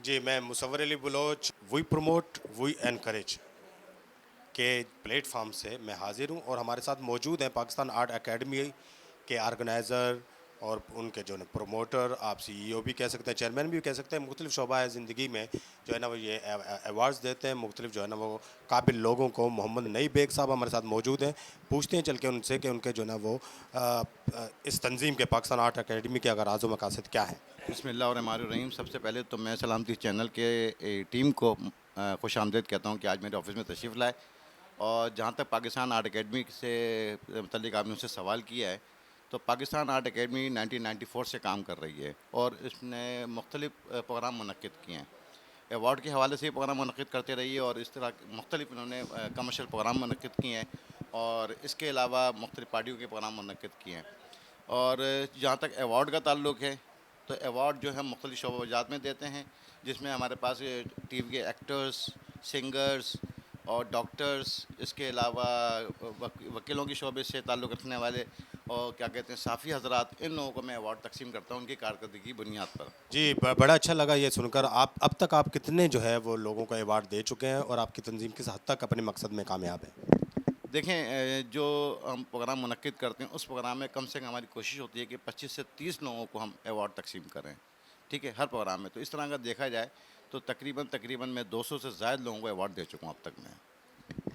जी, मैं Musawwar Ali Baloch we promote we encourage के platform से मैं हाजिर हूँ और हमारे साथ मौजूद हैं पाकिस्तान आर्ट एकेडमी के ऑर्गेनाइज़र और उनके जो है प्रमोटर, आप सीईओ भी कह सकते हैं, चेयरमैन भी कह सकते हैं। मुख्तलिफ शोबा है ज़िंदगी में जो है ना वो ये अवार्ड्स देते हैं मुख्तलिफ जो है ना वो काबिल लोगों को। मोहम्मद नई बेग साहब हमारे साथ मौजूद हैं, पूछते हैं चल के उनसे कि उनके जो है ना वो इस तंजीम के पाकिस्तान आर्ट एकेडमी के अगर आज़ो मकासद क्या है। बिस्मिल्लाहिर्रहमानिर्रहीम। सबसे पहले तो मैं सलामती चैनल के टीम को खुश आमदीद कहता हूँ कि आज मेरे ऑफिस में तशरीफ़ लाए। और जहाँ तक पाकिस्तान आर्ट एकेडमी से मतलब आपने उससे सवाल किया है, तो पाकिस्तान आर्ट एकेडमी 1994 से काम कर रही है और इसने मुख्तलिफ़ प्रोग्राम मुनक्किद किए हैं। अवार्ड के हवाले से प्रोग्राम मुनक्किद करते रही है और इस तरह मुख्तलिफ़ इन्होंने कमर्शियल प्रोग्राम मुनक्किद किए हैं और इसके अलावा मुख्तलिफ़ पार्टियों के प्रोग्राम मुनक्किद किए हैं। और जहाँ तक अवार्ड का ताल्लुक़ है, तो अवार्ड जो है मुख्तलिफ़ शोबाजात में देते हैं, जिसमें हमारे पास टीवी के एक्टर्स, सिंगर्स और डॉक्टर्स, इसके अलावा वकीलों के शोबे से ताल्लुक़ रखने वाले और क्या कहते हैं साफ़ी हज़रात, इन लोगों को मैं अवार्ड तकसीम करता हूँ उनकी कारकर्दगी की बुनियाद पर। जी, बड़ा अच्छा लगा ये सुनकर। आप अब तक आप कितने जो है वो लोगों को अवार्ड दे चुके हैं और आपकी तंजीम किस हद तक अपने मकसद में कामयाब है? देखें, जो हम प्रोग्राम मुनक्किद करते हैं उस प्रोग्राम में कम से कम हमारी कोशिश होती है कि 25 से 30 लोगों को हम अवार्ड तकसीम करें, ठीक है, हर प्रोग्राम में। तो इस तरह अगर देखा जाए तो तकरीबन मैं 200 से ज़ायद लोगों को अवार्ड दे चुका हूँ अब तक मैं।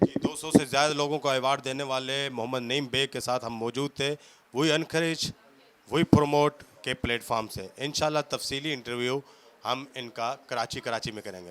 जी, 200 से ज़्यादा लोगों को अवार्ड देने वाले मोहम्मद नईम बेग के साथ हम मौजूद थे, वी एनकरेज वी प्रमोट के प्लेटफॉर्म से। इंशाल्लाह तफसीली इंटरव्यू हम इनका कराची में करेंगे।